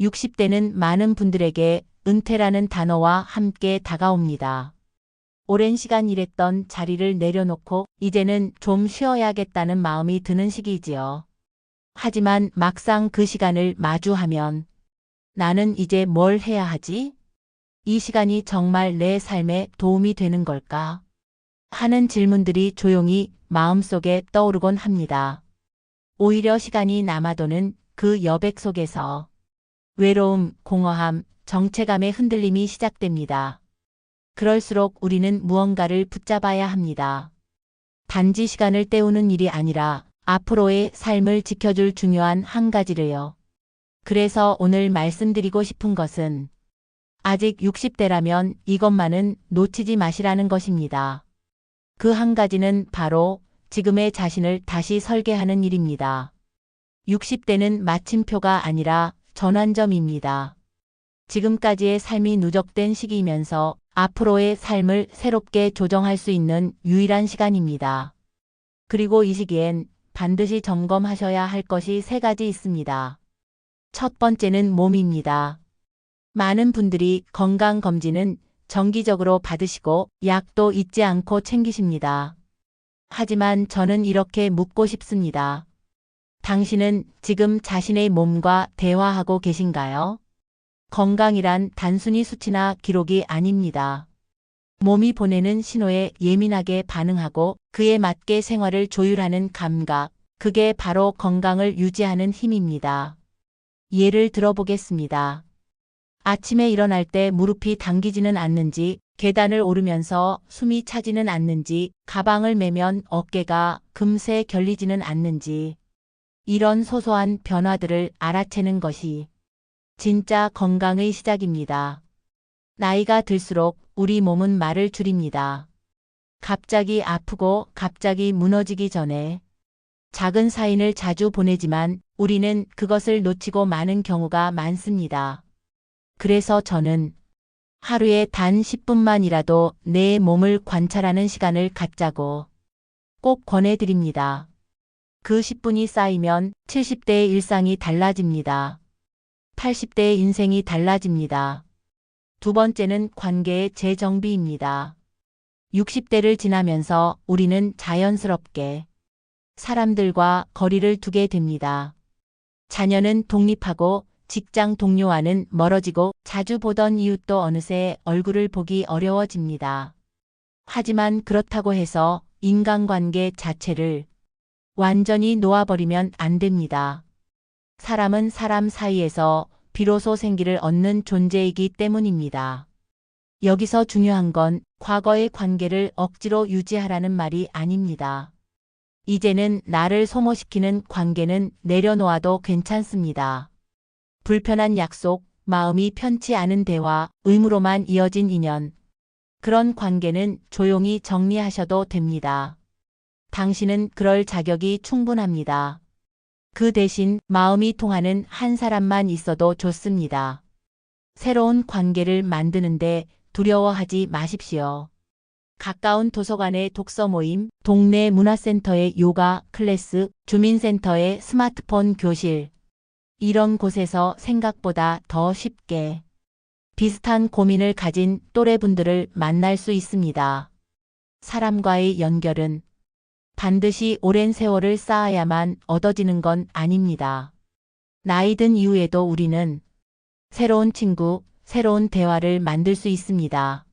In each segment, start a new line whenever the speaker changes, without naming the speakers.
60대는 많은 분들에게 은퇴라는 단어와 함께 다가옵니다. 오랜 시간 일했던 자리를 내려놓고 이제는 좀 쉬어야겠다는 마음이 드는 시기이지요. 하지만 막상 그 시간을 마주하면 나는 이제 뭘 해야 하지? 이 시간이 정말 내 삶에 도움이 되는 걸까? 하는 질문들이 조용히 마음속에 떠오르곤 합니다. 오히려 시간이 남아도는 그 여백 속에서 외로움, 공허함, 정체감의 흔들림이 시작됩니다. 그럴수록 우리는 무언가를 붙잡아야 합니다. 단지 시간을 때우는 일이 아니라 앞으로의 삶을 지켜줄 중요한 한 가지를요. 그래서 오늘 말씀드리고 싶은 것은 아직 60대라면 이것만은 놓치지 마시라는 것입니다. 그 한 가지는 바로 지금의 자신을 다시 설계하는 일입니다. 60대는 마침표가 아니라 전환점입니다. 지금까지의 삶이 누적된 시기이면서 앞으로의 삶을 새롭게 조정할 수 있는 유일한 시간입니다. 그리고 이 시기엔 반드시 점검하셔야 할 것이 세 가지 있습니다. 첫 번째는 몸입니다. 많은 분들이 건강검진은 정기적으로 받으시고 약도 잊지 않고 챙기십니다. 하지만 저는 이렇게 묻고 싶습니다. 당신은 지금 자신의 몸과 대화하고 계신가요? 건강이란 단순히 수치나 기록이 아닙니다. 몸이 보내는 신호에 예민하게 반응하고 그에 맞게 생활을 조율하는 감각, 그게 바로 건강을 유지하는 힘입니다. 예를 들어보겠습니다. 아침에 일어날 때 무릎이 당기지는 않는지, 계단을 오르면서 숨이 차지는 않는지, 가방을 메면 어깨가 금세 결리지는 않는지, 이런 소소한 변화들을 알아채는 것이 진짜 건강의 시작입니다. 나이가 들수록 우리 몸은 말을 줄입니다. 갑자기 아프고 갑자기 무너지기 전에 작은 사인을 자주 보내지만 우리는 그것을 놓치고 마는 경우가 많습니다. 그래서 저는 하루에 단 10분만이라도 내 몸을 관찰하는 시간을 갖자고 꼭 권해드립니다. 그 10분이 쌓이면 70대의 일상이 달라집니다. 80대의 인생이 달라집니다. 두 번째는 관계의 재정비입니다. 60대를 지나면서 우리는 자연스럽게 사람들과 거리를 두게 됩니다. 자녀는 독립하고 직장 동료와는 멀어지고 자주 보던 이웃도 어느새 얼굴을 보기 어려워집니다. 하지만 그렇다고 해서 인간관계 자체를 완전히 놓아버리면 안 됩니다. 사람은 사람 사이에서 비로소 생기를 얻는 존재이기 때문입니다. 여기서 중요한 건 과거의 관계를 억지로 유지하라는 말이 아닙니다. 이제는 나를 소모시키는 관계는 내려놓아도 괜찮습니다. 불편한 약속, 마음이 편치 않은 대화, 의무로만 이어진 인연. 그런 관계는 조용히 정리하셔도 됩니다. 당신은 그럴 자격이 충분합니다. 그 대신 마음이 통하는 한 사람만 있어도 좋습니다. 새로운 관계를 만드는데 두려워하지 마십시오. 가까운 도서관의 독서 모임, 동네 문화센터의 요가 클래스, 주민센터의 스마트폰 교실. 이런 곳에서 생각보다 더 쉽게 비슷한 고민을 가진 또래분들을 만날 수 있습니다. 사람과의 연결은 반드시 오랜 세월을 쌓아야만 얻어지는 건 아닙니다. 나이 든 이후에도 우리는 새로운 친구, 새로운 대화를 만들 수 있습니다.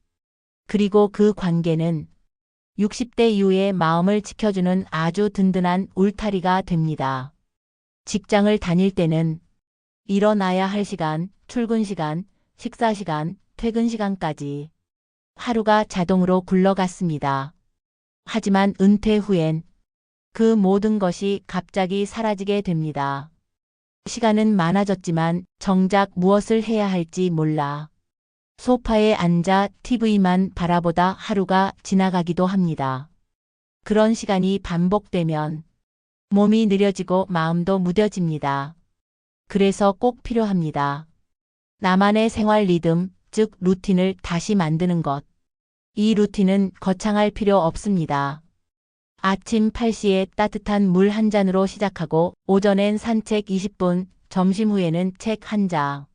그리고 그 관계는 60대 이후의 마음을 지켜주는 아주 든든한 울타리가 됩니다. 직장을 다닐 때는 일어나야 할 시간, 출근 시간, 식사 시간, 퇴근 시간까지 하루가 자동으로 굴러갔습니다. 하지만 은퇴 후엔 그 모든 것이 갑자기 사라지게 됩니다. 시간은 많아졌지만 정작 무엇을 해야 할지 몰라 소파에 앉아 TV만 바라보다 하루가 지나가기도 합니다. 그런 시간이 반복되면 몸이 느려지고 마음도 무뎌집니다. 그래서 꼭 필요합니다. 나만의 생활 리듬, 즉 루틴을 다시 만드는 것. 이 루틴은 거창할 필요 없습니다. 아침 8시에 따뜻한 물 한 잔으로 시작하고 오전엔 산책 20분, 점심 후에는 책 한 장.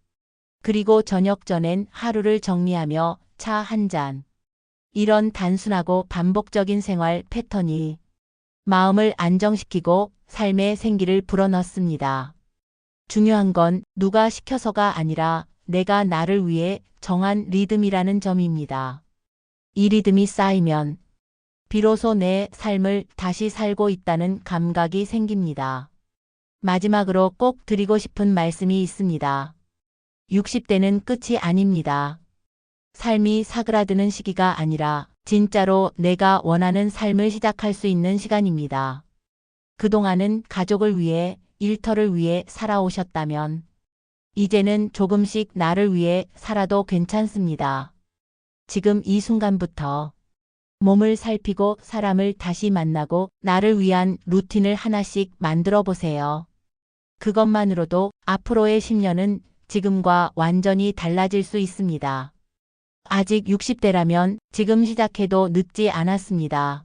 그리고 저녁 전엔 하루를 정리하며 차 한 잔. 이런 단순하고 반복적인 생활 패턴이 마음을 안정시키고 삶의 생기를 불어넣습니다. 중요한 건 누가 시켜서가 아니라 내가 나를 위해 정한 리듬이라는 점입니다. 이 리듬이 쌓이면 비로소 내 삶을 다시 살고 있다는 감각이 생깁니다. 마지막으로 꼭 드리고 싶은 말씀이 있습니다. 60대는 끝이 아닙니다. 삶이 사그라드는 시기가 아니라 진짜로 내가 원하는 삶을 시작할 수 있는 시간입니다. 그동안은 가족을 위해, 일터를 위해 살아오셨다면 이제는 조금씩 나를 위해 살아도 괜찮습니다. 지금 이 순간부터 몸을 살피고 사람을 다시 만나고 나를 위한 루틴을 하나씩 만들어 보세요. 그것만으로도 앞으로의 10년은 지금과 완전히 달라질 수 있습니다. 아직 60대라면 지금 시작해도 늦지 않았습니다.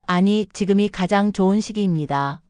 아니, 지금이 가장 좋은 시기입니다.